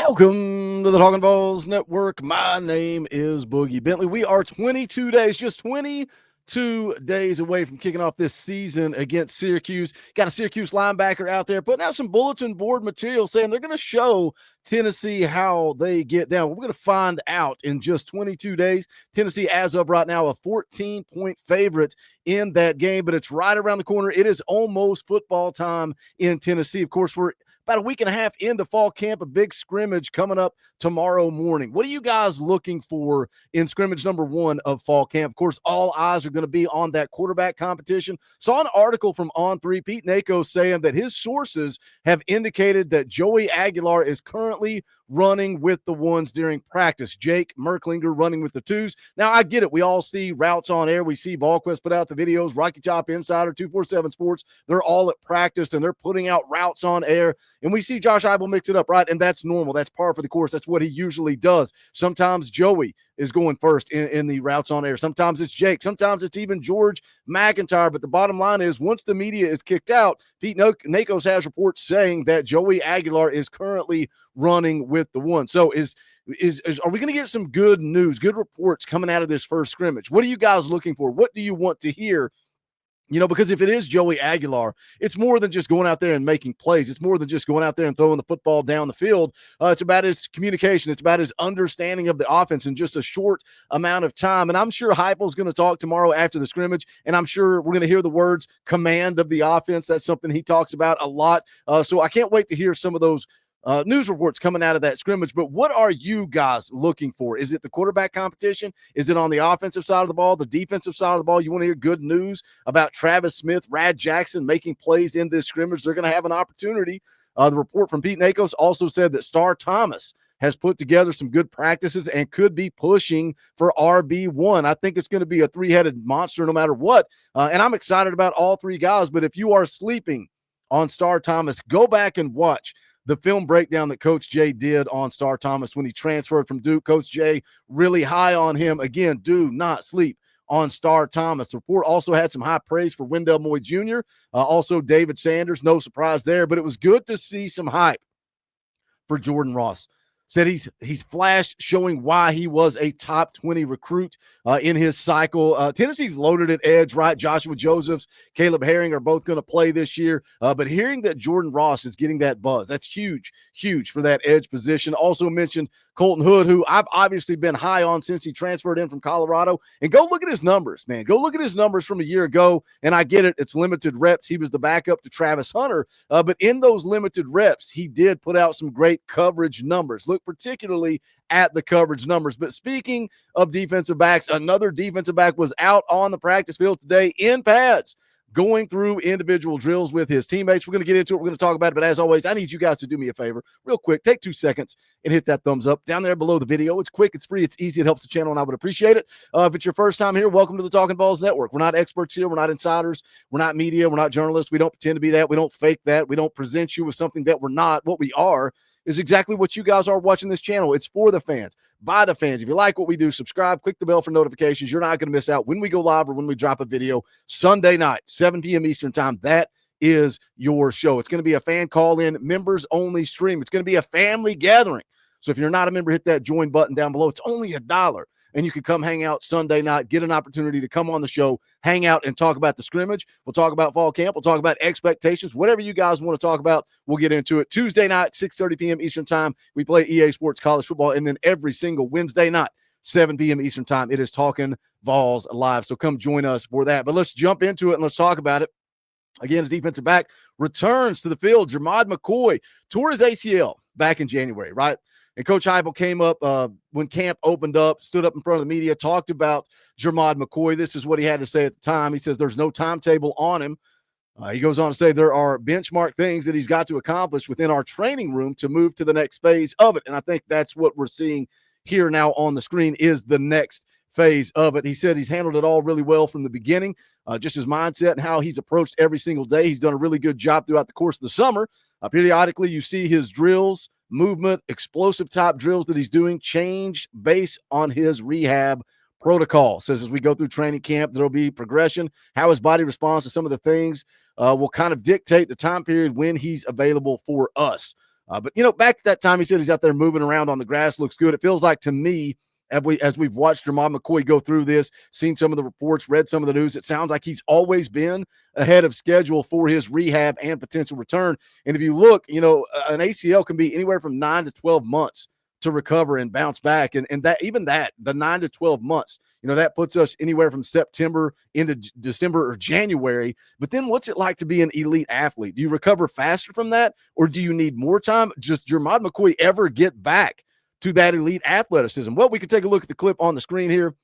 Welcome to the Talkin VAWLS Network. My name is Boogie Bentley. We are 22 days, just 22 days away from kicking off this season against Syracuse. Got a Syracuse linebacker out there putting out some bulletin board material saying they're going to show Tennessee how they get down. We're going to find out in just 22 days. Tennessee, as of right now, a 14-point favorite in that game, but it's right around the corner. It is almost football time in Tennessee. Of course, we're about a week and a half into fall camp, a big scrimmage coming up tomorrow morning. What are you guys looking for in scrimmage number one of fall camp? Of course, all eyes are going to be on that quarterback competition. Saw an article from On3, Pete Nako, saying that his sources have indicated that Joey Aguilar is currently running with the ones during practice. Jake Merklinger running with the twos. Now, I get it. We all see routes on air. We see VolQuest put out the videos, Rocky Top Insider, 247 Sports. They're all at practice, and they're putting out routes on air. And we see Josh Heupel mix it up, right? And that's normal. That's par for the course. That's what he usually does. Sometimes Joey is going first in the routes on air. Sometimes it's Jake. Sometimes it's even George McIntyre. But the bottom line is, once the media is kicked out, Pete Nakos has reports saying that Joey Aguilar is currently running with the one. So are we going to get some good news, good reports coming out of this first scrimmage? What are you guys looking for? What do you want to hear? You know, because if it is Joey Aguilar, it's more than just going out there and making plays. It's more than just going out there and throwing the football down the field. It's about his communication. It's about his understanding of the offense in just a short amount of time. And I'm sure Heupel's going to talk tomorrow after the scrimmage, and I'm sure we're going to hear the words command of the offense. That's something he talks about a lot. So I can't wait to hear some of those news reports coming out of that scrimmage. But what are you guys looking for? Is it the quarterback competition? Is it on the offensive side of the ball, the defensive side of the ball? You want to hear good news about Travis Smith, Rad Jackson making plays in this scrimmage? They're going to have an opportunity. The report from Pete Nakos also said that Star Thomas has put together some good practices and could be pushing for RB1. I think it's going to be a three-headed monster no matter what. And I'm excited about all three guys. But if you are sleeping on Star Thomas, go back and watch the film breakdown that Coach Jay did on Star Thomas when he transferred from Duke. Coach Jay really high on him. Again, do not sleep on Star Thomas. The report also had some high praise for Wendell Moy Jr., also David Sanders. No surprise there, but it was good to see some hype for Jordan Ross. Said he's flashed, showing why he was a top 20 recruit in his cycle. Tennessee's loaded at edge, right? Joshua Josephs, Caleb Herring are both going to play this year. But hearing that Jordan Ross is getting that buzz, that's huge, huge for that edge position. Also mentioned Colton Hood, who I've obviously been high on since he transferred in from Colorado. And go look at his numbers, man. Go look at his numbers from a year ago. And I get it. It's limited reps. He was the backup to Travis Hunter. But in those limited reps, he did put out some great coverage numbers. Look particularly at the coverage numbers. But speaking of defensive backs, another defensive back was out on the practice field today in pads, going through individual drills with his teammates. We're going to get into it. We're going to talk about it. But as always, I need you guys to do me a favor real quick. Take 2 seconds and hit that thumbs up down there below the video. It's quick. It's free. It's easy. It helps the channel, and I would appreciate it. If it's your first time here, welcome to the Talkin VAWLS Network. We're not experts here. We're not insiders. We're not media. We're not journalists. We don't pretend to be that. We don't fake that. We don't present you with something that we're not. What we are is exactly what you guys are watching this channel. It's for the fans, by the fans. If you like what we do, subscribe, click the bell for notifications. You're not going to miss out when we go live or when we drop a video Sunday night, 7 p.m. Eastern time. That is your show. It's going to be a fan call-in, members-only stream. It's going to be a family gathering. So if you're not a member, hit that join button down below. It's only $1. And you can come hang out Sunday night, get an opportunity to come on the show, hang out and talk about the scrimmage. We'll talk about fall camp. We'll talk about expectations. Whatever you guys want to talk about, we'll get into it. Tuesday night, 6:30 p.m. Eastern time, we play EA Sports College Football. And then every single Wednesday night, 7 p.m. Eastern time, it is Talkin VAWLS Live. So come join us for that. But let's jump into it and let's talk about it. Again, a defensive back returns to the field. Jermod McCoy tore his ACL back in January, right? And Coach Heupel came up when camp opened up, stood up in front of the media, talked about Jermod McCoy. This is what he had to say at the time. He says there's no timetable on him. He goes on to say there are benchmark things that he's got to accomplish within our training room to move to the next phase of it. And I think that's what we're seeing here now on the screen is the next phase of it. He said he's handled it all really well from the beginning, just his mindset and how he's approached every single day. He's done a really good job throughout the course of the summer. Periodically, you see his drills, movement, explosive type drills that he's doing change based on his rehab protocol. Says as we go through training camp, there'll be progression. How his body responds to some of the things will kind of dictate the time period when he's available for us. But, back at that time, he said he's out there moving around on the grass, looks good. It feels like to me, as we've watched Jermod McCoy go through this, seen some of the reports, read some of the news, it sounds like he's always been ahead of schedule for his rehab and potential return. And if you look, an ACL can be anywhere from 9 to 12 months to recover and bounce back. And the 9 to 12 months, that puts us anywhere from September into December or January. But then what's it like to be an elite athlete? Do you recover faster from that, or do you need more time? Does Jermod McCoy ever get back to that elite athleticism? Well, we can take a look at the clip on the screen here.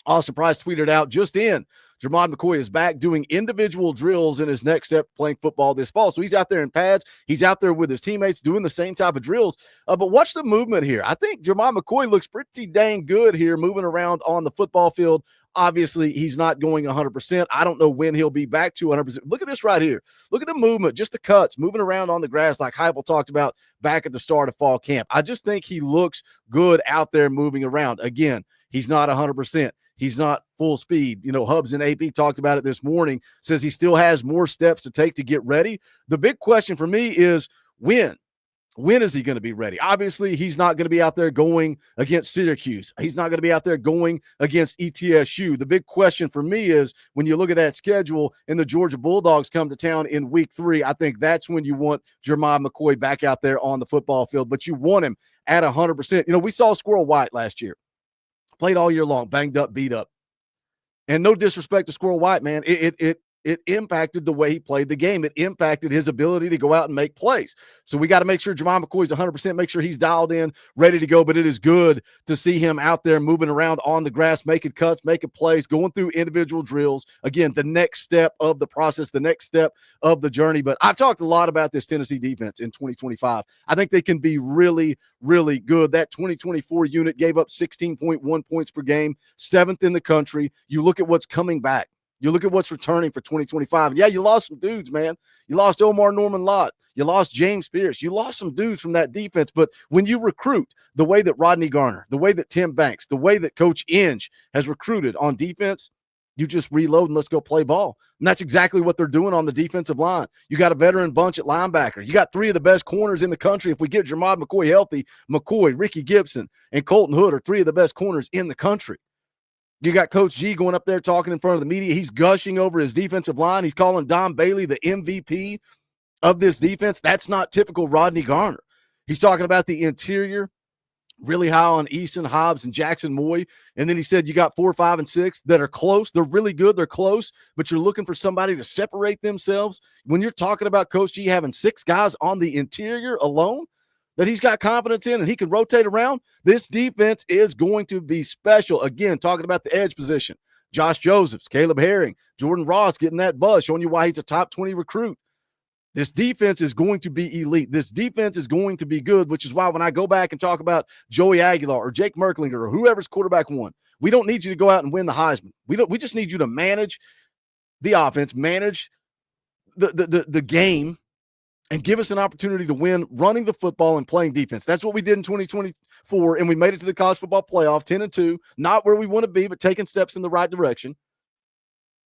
Austin Price tweeted out just in, Jermod McCoy is back doing individual drills in his next step playing football this fall. So he's out there in pads. He's out there with his teammates doing the same type of drills. But watch the movement here. I think Jermod McCoy looks pretty dang good here moving around on the football field. Obviously, he's not going 100%. I don't know when he'll be back to 100%. Look at this right here. Look at the movement, just the cuts, moving around on the grass like Heupel talked about back at the start of fall camp. I just think he looks good out there moving around. Again, he's not 100%. He's not full speed. Hubs and AP talked about it this morning, says he still has more steps to take to get ready. The big question for me is when? When is he going to be ready? Obviously, he's not going to be out there going against Syracuse. He's not going to be out there going against ETSU. The big question for me is when you look at that schedule and the Georgia Bulldogs come to town in week 3, I think that's when you want Jermod McCoy back out there on the football field, but you want him at 100%. We saw Squirrel White last year. Played all year long, banged up, beat up. And no disrespect to Squirrel White, man. It impacted the way he played the game. It impacted his ability to go out and make plays. So we got to make sure Jermod McCoy's 100%, make sure he's dialed in, ready to go. But it is good to see him out there moving around on the grass, making cuts, making plays, going through individual drills. Again, the next step of the process, the next step of the journey. But I've talked a lot about this Tennessee defense in 2025. I think they can be really, really good. That 2024 unit gave up 16.1 points per game, 7th in the country. You look at what's coming back. You look at what's returning for 2025. Yeah, you lost some dudes, man. You lost Omar Norman-Lott. You lost James Pierce. You lost some dudes from that defense. But when you recruit the way that Rodney Garner, the way that Tim Banks, the way that Coach Inge has recruited on defense, you just reload and let's go play ball. And that's exactly what they're doing on the defensive line. You got a veteran bunch at linebacker. You got 3 of the best corners in the country. If we get Jermod McCoy healthy, McCoy, Ricky Gibson, and Colton Hood are 3 of the best corners in the country. You got Coach G going up there talking in front of the media. He's gushing over his defensive line. He's calling Don Bailey the MVP of this defense. That's not typical Rodney Garner. He's talking about the interior, really high on Eason, Hobbs, and Jackson Moy. And then he said you got 4, 5, and 6 that are close. They're really good. They're close, but you're looking for somebody to separate themselves. When you're talking about Coach G having 6 guys on the interior alone that he's got confidence in and he can rotate around, this defense is going to be special. Again, talking about the edge position, Josh Josephs, Caleb Herring, Jordan Ross getting that buzz, showing you why he's a top 20 recruit. This defense is going to be elite. This defense is going to be good, which is why when I go back and talk about Joey Aguilar or Jake Merklinger or whoever's quarterback 1, we don't need you to go out and win the Heisman. We just need you to manage the offense, manage the game, and give us an opportunity to win running the football and playing defense. That's what we did in 2024, and we made it to the college football playoff, 10-2, not where we want to be, but taking steps in the right direction.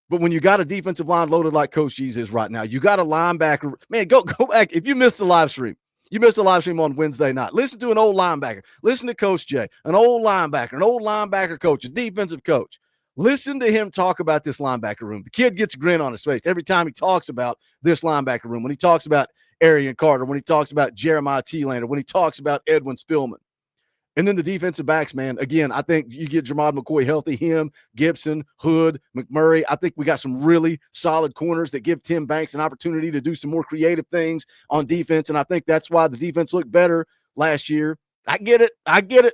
But when you got a defensive line loaded like Coach G's is right now, you got a linebacker. Man, go back. If you missed the live stream, you missed the live stream on Wednesday night. Listen to an old linebacker. Listen to Coach J, an old linebacker coach, a defensive coach. Listen to him talk about this linebacker room. The kid gets a grin on his face every time he talks about this linebacker room, when he talks about Arian Carter, when he talks about Jeremiah T-Lander, when he talks about Edwin Spillman. And then the defensive backs, man, again, I think you get Jermod McCoy healthy, him, Gibson, Hood, McMurray. I think we got some really solid corners that give Tim Banks an opportunity to do some more creative things on defense, and I think that's why the defense looked better last year. I get it.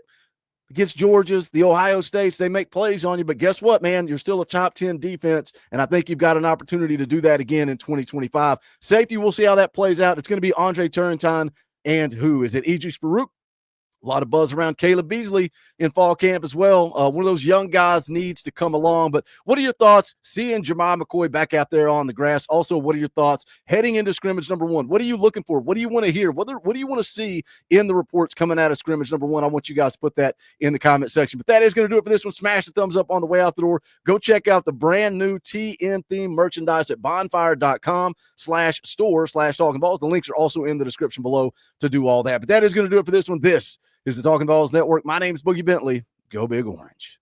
Against Georgia's, the Ohio States, they make plays on you, but guess what, man? You're still a top 10 defense, and I think you've got an opportunity to do that again in 2025. Safety, we'll see how that plays out. It's going to be Andre Turrentine and who? Is it Idris Farouk? A lot of buzz around Caleb Beasley in fall camp as well. One of those young guys needs to come along. But what are your thoughts seeing Jemai McCoy back out there on the grass? Also, what are your thoughts heading into scrimmage number one? What are you looking for? What do you want to hear? What do you want to see in the reports coming out of scrimmage number one? I want you guys to put that in the comment section. But that is going to do it for this one. Smash the thumbs up on the way out the door. Go check out the brand new TN theme merchandise at bonfire.com/store/Talkin Vols. The links are also in the description below to do all that. But that is going to do it for this one. This is the Talkin Vols Network. My name is Boogie Bentley. Go Big Orange.